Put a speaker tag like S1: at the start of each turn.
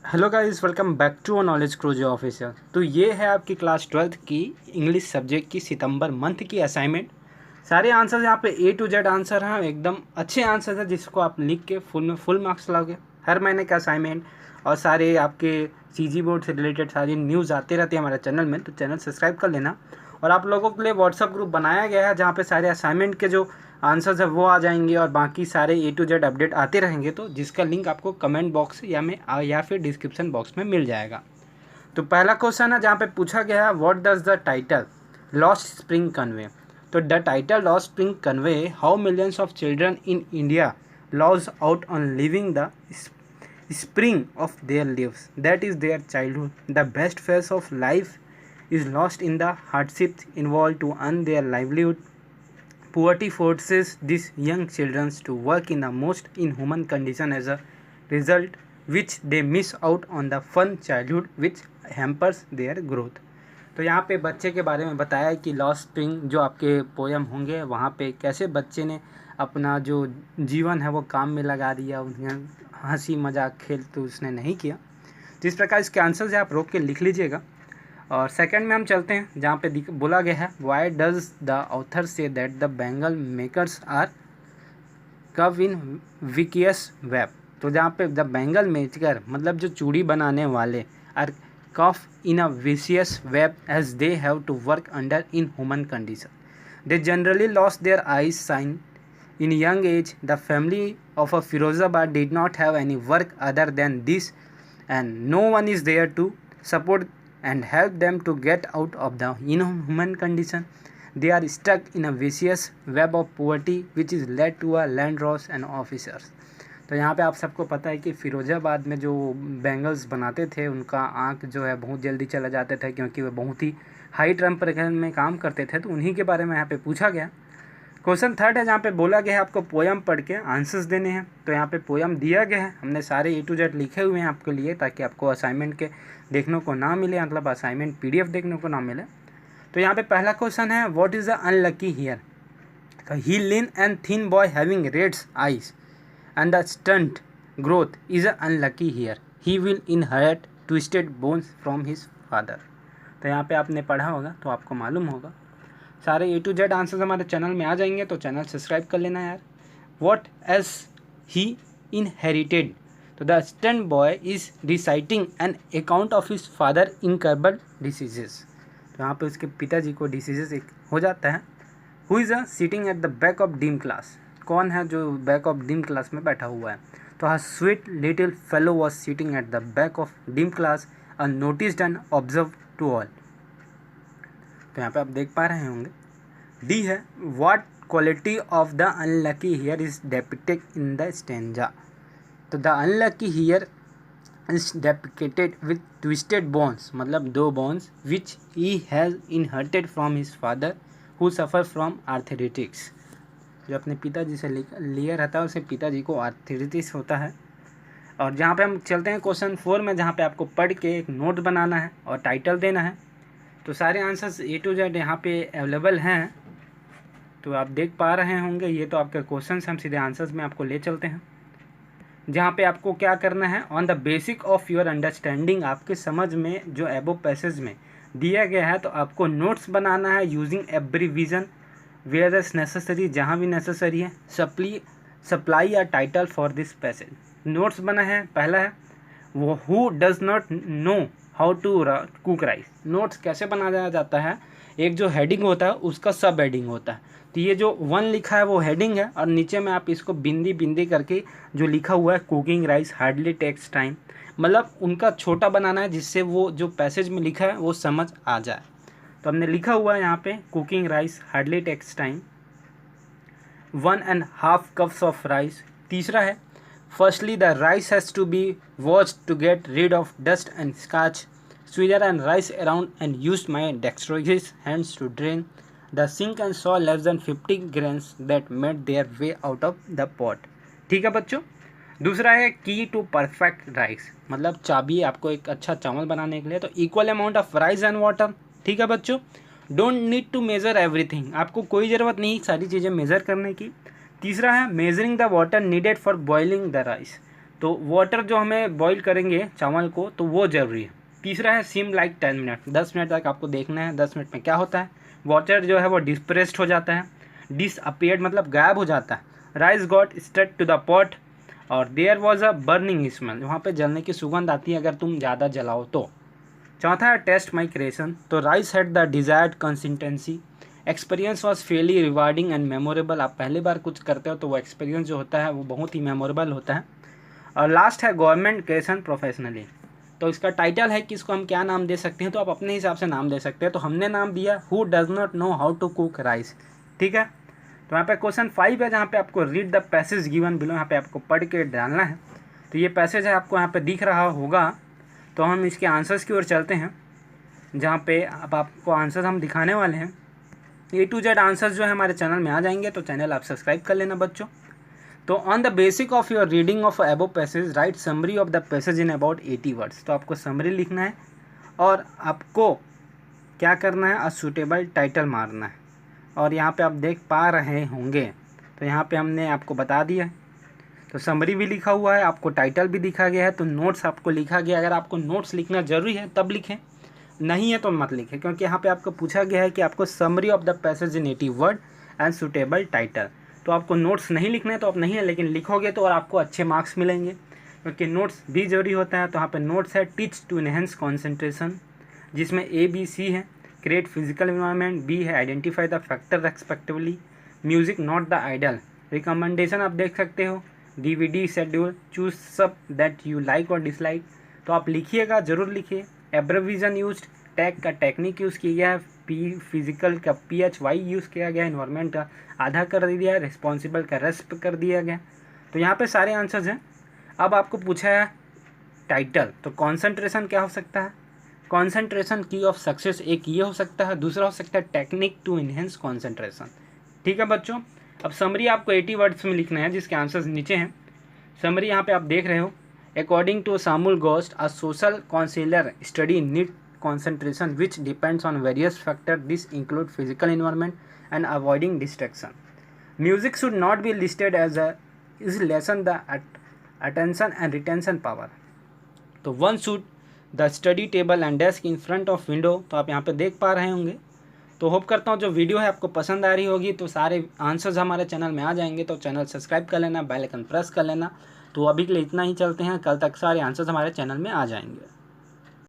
S1: Hello guys, welcome back to knowledge क्रूजो official. तो ये है आपकी क्लास 12th की इंग्लिश सब्जेक्ट की सितंबर मंथ की असाइनमेंट। सारे आंसर्स यहाँ पे ए टू जेड आंसर हैं, एकदम अच्छे आंसर हैं जिसको आप लिख के फुल मार्क्स लाओगे। हर महीने का असाइनमेंट और सारे आपके सीजी बोर्ड से रिलेटेड सारी न्यूज़ आते रहती है हमारे चैनल में, तो चैनल सब्सक्राइब कर लेना। और आप लोगों के लिए व्हाट्सअप ग्रुप बनाया गया है जहाँ पे सारे असाइनमेंट के जो आंसर्स है वो आ जाएंगे और बाकी सारे ए टू जेड अपडेट आते रहेंगे, तो जिसका लिंक आपको कमेंट बॉक्स या फिर डिस्क्रिप्शन बॉक्स में मिल जाएगा। तो पहला क्वेश्चन है जहाँ पे पूछा गया है, what does the title Lost Spring convey. तो the title Lost Spring convey how millions of children in India lose out on living the spring of their lives, that is their childhood. The best phase of life is lost in the hardships involved to earn their livelihood. Poverty forces these young children to work in the most inhuman condition, as a result which they miss out on the fun childhood which hampers their growth. तो यहाँ पे बच्चे के बारे में बताया है कि लॉस्ट स्प्रिंग जो आपके पोयम होंगे वहाँ पे कैसे बच्चे ने अपना जो जीवन है वो काम में लगा दिया, उन्हें हंसी मजाक खेल तो उसने नहीं किया। जिस प्रकार इसके आंसर्स है आप रोक के लिख लीजिएगा। और सेकंड में हम चलते हैं जहाँ पे बोला गया है, why does the author say that the bangle makers are caught in vicious web. तो जहाँ पे द बैंगल मेकर मतलब जो चूड़ी बनाने वाले are caught in a vicious web as they have to work under inhuman condition. They generally lost their eyes sight in young age. The family of a Firozabad did not have any work other than this, and no one is there to support and help them to get out of the inhuman condition. They are stuck in a vicious web of poverty which is led to a land loss and officers. तो यहाँ पे आप सबको पता है कि फ़िरोज़ाबाद में जो बैंगल्स बनाते थे उनका आँख जो है बहुत जल्दी चला जाते थे, क्योंकि वे बहुत ही हाई टेम्परेचर में काम करते थे। तो उन्हीं के बारे में यहाँ पे पूछा गया। क्वेश्चन थर्ड है जहाँ पे बोला गया है आपको पोयम पढ़ के आंसर्स देने हैं। तो यहाँ पे पोयम दिया गया है, हमने सारे ए टू जेड लिखे हुए हैं आपके लिए ताकि आपको असाइनमेंट के देखने को ना मिले, मतलब असाइनमेंट पीडीएफ देखने को ना मिले। तो यहाँ पे पहला क्वेश्चन है, what is the unlucky here. He lean and thin boy having reds eyes and the stunt growth is unlucky here, he will inherit twisted bones from his father. तो यहाँ पे आपने पढ़ा होगा तो आपको मालूम होगा। सारे ए टू जेड आंसर्स हमारे चैनल में आ जाएंगे, तो चैनल सब्सक्राइब कर लेना यार। What else he inherited. तो the stunted boy is reciting an account of his father incurable diseases. तो यहाँ पे उसके पिताजी को डिसीजेस एक हो जाता है। Who is a sitting at the back of deem class. कौन है जो बैक ऑफ डीम क्लास में बैठा हुआ है। तो हर sweet little fellow was sitting at the back of deem class unnoticed and observe to all. तो यहाँ पे आप देख पा रहे होंगे। डी है, what quality of the unlucky heir is depicted in the stanza. तो the unlucky heir is depicted with twisted bones, मतलब दो bones which he has inherited from his father who suffer from arthritis. जो अपने पिताजी से लिया रहता है उसे पिताजी को आर्थराइटिस होता है। और जहाँ पे हम चलते हैं क्वेश्चन 4 में, जहाँ पे आपको पढ़ के एक नोट बनाना है और टाइटल देना है। तो सारे आंसर्स ए टू जेड यहाँ पे अवेलेबल हैं, तो आप देख पा रहे होंगे। ये तो आपके क्वेश्चंस, हम सीधे आंसर्स में आपको ले चलते हैं। जहाँ पे आपको क्या करना है, on the basic of your understanding, आपके समझ में जो एबो पैसेज में दिया गया है, तो आपको नोट्स बनाना है using abbreviation where as necessary, जहाँ भी नेसेसरी है। Supply a title for this passage. Notes बना है, पहला है वो who does not know how to cook rice. Notes कैसे बनाया जाता है, एक जो हेडिंग होता है उसका सब हेडिंग होता है। तो ये जो 1 लिखा है वो हेडिंग है, और नीचे में आप इसको बिंदी बिंदी करके जो लिखा हुआ है cooking rice hardly takes time, मतलब उनका छोटा बनाना है जिससे वो जो पैसेज में लिखा है वो समझ आ जाए। तो हमने लिखा हुआ है यहाँ पे cooking rice hardly takes time, 1.5 cups of rice. तीसरा है, firstly the rice has to be washed to get rid of dust and starch, sweeter and rice around and used my dexterous hands to drain the sink and saw less than 50 grains that made their way out of the pot। ठीक है बच्चों। दूसरा है की to perfect rice, मतलब चाबी आपको एक अच्छा चावल बनाने के लिए। तो equal amount of rice and water. ठीक है बच्चों। Don't need to measure everything, आपको कोई ज़रूरत नहीं सारी चीज़ें मेज़र करने की। तीसरा है measuring the water needed for boiling the rice. तो वाटर जो हमें बॉईल करेंगे चावल को, तो वो ज़रूरी है। तीसरा है सिम लाइक 10 मिनट, 10 मिनट तक आपको देखना है। 10 मिनट में क्या होता है, वाटर जो है वो डिस्प्रेस्ड हो जाता है, डिसअपियर्ड मतलब गायब हो जाता है। Rice got stuck to the pot और there was a burning smell, वहाँ पे जलने की सुगंध आती है अगर तुम ज़्यादा जलाओ तो। चौथा है टेस्ट माई क्रिएशन, तो rice had the desired consistency, experience was Fairlie rewarding and memorable. आप पहली बार कुछ करते हो तो वो एक्सपीरियंस जो होता है वो बहुत ही मेमोरेबल होता है। और लास्ट है गवर्नमेंट क्रिएशन प्रोफेशनली, तो इसका टाइटल है कि इसको हम क्या नाम दे सकते हैं, तो आप अपने हिसाब से नाम दे सकते हैं। तो हमने नाम दिया who does not know how to cook rice, ठीक है। तो यहाँ पे क्वेश्चन 5 है जहाँ पे आपको read the passage given below, यहाँ पे आपको पढ़ के डालना है। तो ये पैसेज है आपको यहाँ पे दिख रहा होगा। तो हम इसके आंसर्स की ओर चलते हैं, जहाँ पे अब आपको आंसर्स हम दिखाने वाले हैं। A to Z आंसर्स जो है हमारे चैनल में आ जाएंगे, तो चैनल आप सब्सक्राइब कर लेना बच्चों। तो on the basic of your reading of above passage right summary of the passage in about 80 words. तो आपको समरी लिखना है और आपको क्या करना है, अ सूटेबल टाइटल मारना है। और यहाँ पे आप देख पा रहे होंगे, तो यहाँ पे हमने आपको बता दिया, तो समरी भी लिखा हुआ है, आपको टाइटल भी दिखा गया है, तो नोट्स आपको लिखा गया। अगर आपको नोट्स लिखना ज़रूरी है तब लिखें, नहीं है तो मत लिखें, क्योंकि यहाँ पे आपको पूछा गया है कि आपको summary of the passage in 80 word and suitable title. तो आपको नोट्स नहीं लिखना है तो आप नहीं है, लेकिन लिखोगे तो और आपको अच्छे मार्क्स मिलेंगे, क्योंकि नोट्स भी जरूरी होता है। तो यहाँ पे नोट्स है टीच टू इनहेंस कॉन्सेंट्रेशन, जिसमें ABC है क्रिएट फिजिकल इन्वायरमेंट, B है identify the factor respectively, music not the idle, recommendation आप देख सकते हो, DVD शेड्यूल, चूज सब दैट यू लाइक और डिसलाइक। तो आप लिखिएगा, ज़रूर लिखिए। एब्रेविजन यूज, टैग का टेक्निक यूज़ किया गया है, फिजिकल का PHY यूज़ किया गया है, इन्वायरमेंट का आधा कर दिया है, रिस्पॉन्सिबल का रेस्प कर दिया गया। तो यहाँ पे सारे आंसर्स हैं। अब आपको पूछा है टाइटल, तो कॉन्सेंट्रेशन क्या हो सकता है, कॉन्सेंट्रेशन की ऑफ सक्सेस एक ये हो सकता है, दूसरा हो सकता है टेक्निक टू इनहेंस कॉन्सेंट्रेशन, ठीक है बच्चों। अब समरी आपको 80 वर्ड्स में लिखना है, जिसके आंसर्स नीचे हैं। समरी यहाँ पे आप देख रहे हो, according to Samuel Ghost a social counsellor study need concentration which depends on various factors. This include physical environment and avoiding distraction. Music should not be listed as a is lessen the attention and retention power. तो one should the study table and desk in front of window, तो आप यहाँ पे देख पा रहे होंगे। तो होप करता हूँ जो वीडियो है आपको पसंद आ रही होगी। तो सारे आंसर्स हमारे चैनल में आ जाएंगे, तो चैनल सब्सक्राइब कर लेना, बेल आइकन प्रेस कर लेना। तो अभी के लिए इतना ही, चलते हैं, कल तक सारे आंसर्स हमारे चैनल में आ जाएंगे।